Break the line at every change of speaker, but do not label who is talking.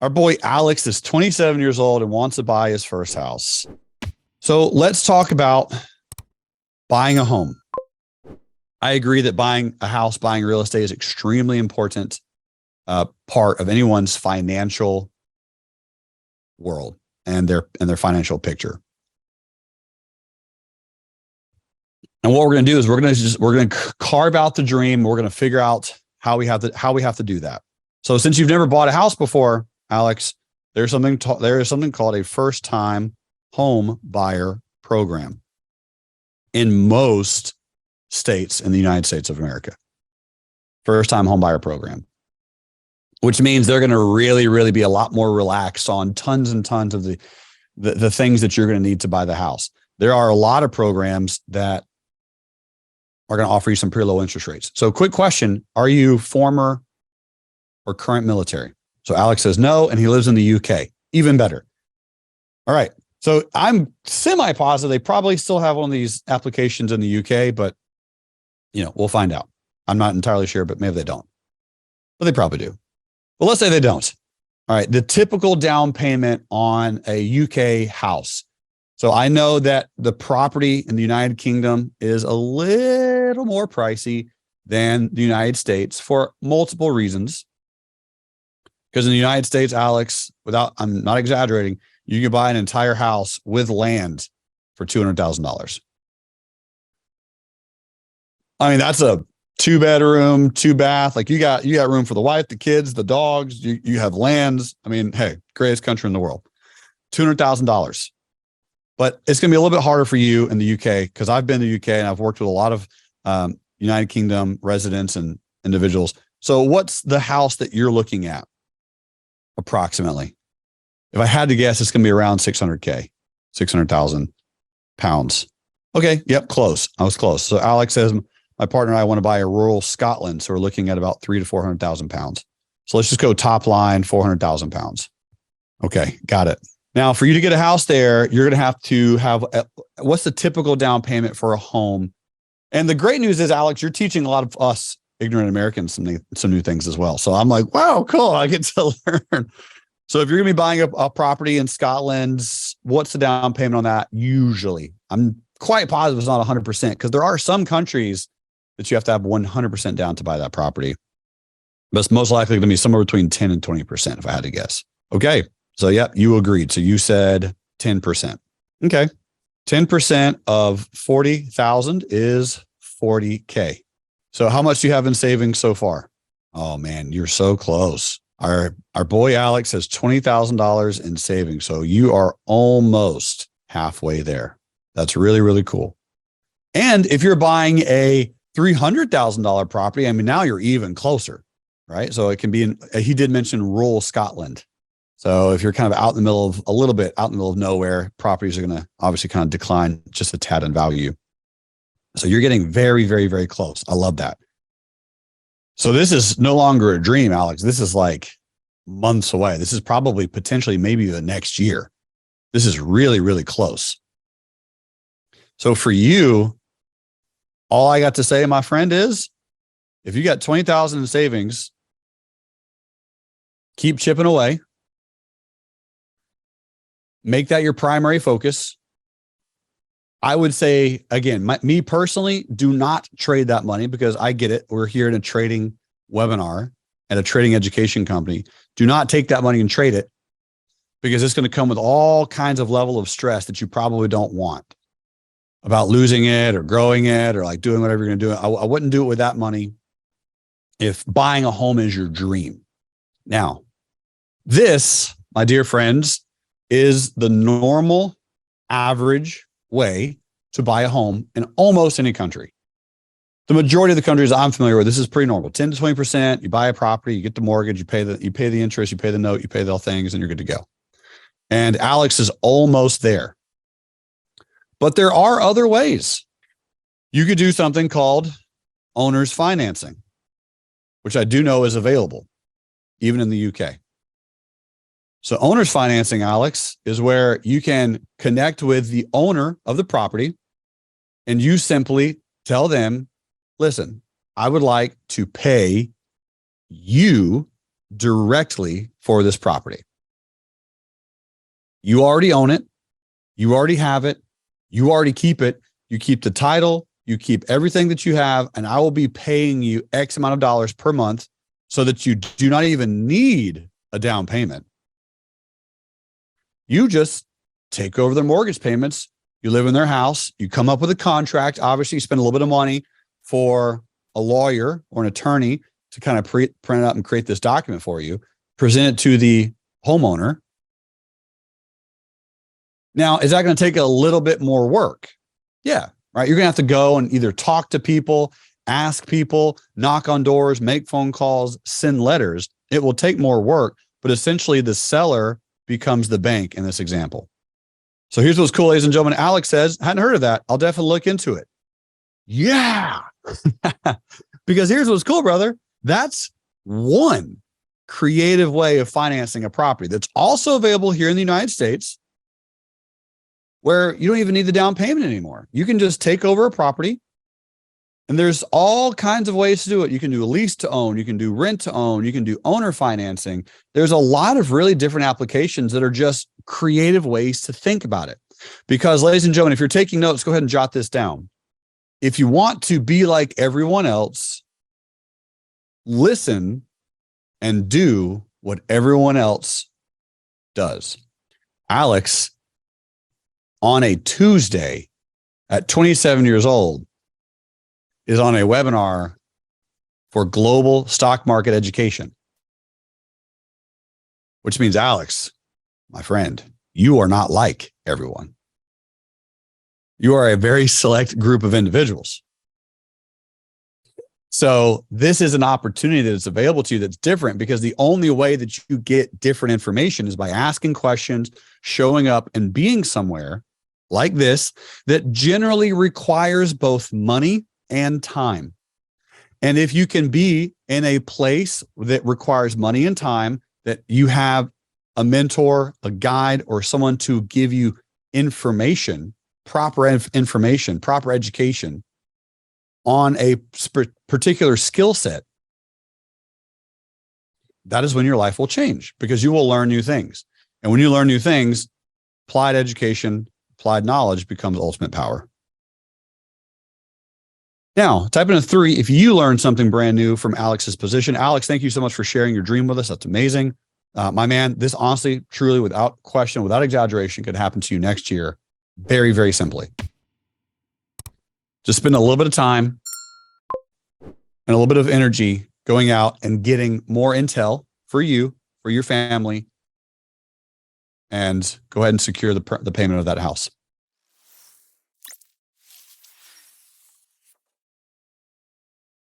Our boy Alex is 27 years old and wants to buy his first house. So let's talk about buying a home. I agree that buying a house, buying real estate is extremely important part of anyone's financial world and their financial picture. And what we're going to do is we're going to carve out the dream. We're going to figure out how we have to do that. So since you've never bought a house before, Alex, there is something called a first-time home buyer program in most states in the United States of America. First-time home buyer program, which means they're going to really, really be a lot more relaxed on tons and tons of the things that you're going to need to buy the house. There are a lot of programs that are going to offer you some pretty low interest rates. So quick question, are you former or current military? So Alex says no, and he lives in the UK. Even better. All right. So I'm semi-positive they probably still have one of these applications in the UK, but we'll find out. I'm not entirely sure, but maybe they don't. But they probably do. Well, let's say they don't. All right. The typical down payment on a UK house. So I know that the property in the United Kingdom is a little more pricey than the United States for multiple reasons. Because in the United States, Alex, I'm not exaggerating, you can buy an entire house with land for $200,000. I mean, that's a 2-bedroom, 2-bath. Like you got room for the wife, the kids, the dogs. You have lands. I mean, hey, greatest country in the world. $200,000. But it's going to be a little bit harder for you in the UK because I've been to the UK and I've worked with a lot of United Kingdom residents and individuals. So what's the house that you're looking at approximately? If I had to guess, it's going to be around 600K, 600,000 pounds. Okay. Yep. Close. I was close. So Alex says, my partner and I want to buy a rural Scotland. So we're looking at about 300 to 400,000 pounds. So let's just go top line, 400,000 pounds. Okay. Got it. Now, for you to get a house there, you're going to have what's the typical down payment for a home? And the great news is, Alex, you're teaching a lot of us ignorant Americans some new things as well. So I'm like, wow, cool. I get to learn. So if you're going to be buying a property in Scotland, what's the down payment on that? Usually, I'm quite positive it's not 100% because there are some countries that you have to have 100% down to buy that property. But it's most likely going to be somewhere between 10 and 20% if I had to guess. Okay. So, yep, you agreed. So you said 10%. Okay. 10% of 40,000 is 40K. So how much do you have in savings so far? Oh man, you're so close. Our boy Alex has $20,000 in savings. So you are almost halfway there. That's really, really cool. And if you're buying a $300,000 property, I mean, now you're even closer, right? So it can be he did mention rural Scotland. So if you're kind of out in the middle of nowhere, properties are going to obviously kind of decline just a tad in value. So you're getting very, very, very close. I love that. So this is no longer a dream, Alex. This is like months away. This is probably potentially maybe the next year. This is really, really close. So for you, all I got to say, my friend, is if you got 20,000 in savings, keep chipping away. Make that your primary focus. I would say, again, me personally, do not trade that money because I get it. We're here in a trading webinar at a trading education company. Do not take that money and trade it because it's going to come with all kinds of level of stress that you probably don't want about losing it or growing it or like doing whatever you're going to do. I wouldn't do it with that money if buying a home is your dream. Now, this, my dear friends, is the normal average way to buy a home in almost any country. The majority of the countries I'm familiar with, this is pretty normal. 10 to 20%, you buy a property, you get the mortgage, you pay the interest, you pay the note, you pay all things, and you're good to go. And Alex is almost there. But there are other ways. You could do something called owner's financing, which I do know is available, even in the UK. So owner's financing, Alex, is where you can connect with the owner of the property and you simply tell them, listen, I would like to pay you directly for this property. You already own it. You already have it. You already keep it. You keep the title. You keep everything that you have, and I will be paying you X amount of dollars per month so that you do not even need a down payment. You just take over their mortgage payments. You live in their house. You come up with a contract. Obviously, you spend a little bit of money for a lawyer or an attorney to kind of print it out and create this document for you, present it to the homeowner. Now, is that going to take a little bit more work? Yeah, right. You're going to have to go and either talk to people, ask people, knock on doors, make phone calls, send letters. It will take more work, but essentially the seller becomes the bank in this example. So here's what's cool, ladies and gentlemen. Alex says, hadn't heard of that. I'll definitely look into it. Yeah. Because here's what's cool, brother. That's one creative way of financing a property that's also available here in the United States, where you don't even need the down payment anymore. You can just take over a property, and there's all kinds of ways to do it. You can do a lease to own, you can do rent to own, you can do owner financing. There's a lot of really different applications that are just creative ways to think about it. Because, ladies and gentlemen, if you're taking notes, go ahead and jot this down. If you want to be like everyone else, listen and do what everyone else does. Alex, on a Tuesday at 27 years old, is on a webinar for global stock market education, which means, Alex, my friend, you are not like everyone. You are a very select group of individuals. So this is an opportunity that is available to you that's different, because the only way that you get different information is by asking questions, showing up, and being somewhere like this that generally requires both money and time. And if you can be in a place that requires money and time, that you have a mentor, a guide, or someone to give you information, proper information, proper education on a particular skill set, that is when your life will change, because you will learn new things. And when you learn new things, applied education, applied knowledge becomes ultimate power. Now, type in a 3 if you learned something brand new from Alex's position. Alex, thank you so much for sharing your dream with us. That's amazing. My man, this honestly, truly, without question, without exaggeration, could happen to you next year. Very, very simply. Just spend a little bit of time and a little bit of energy going out and getting more intel for you, for your family, and go ahead and secure the payment of that house.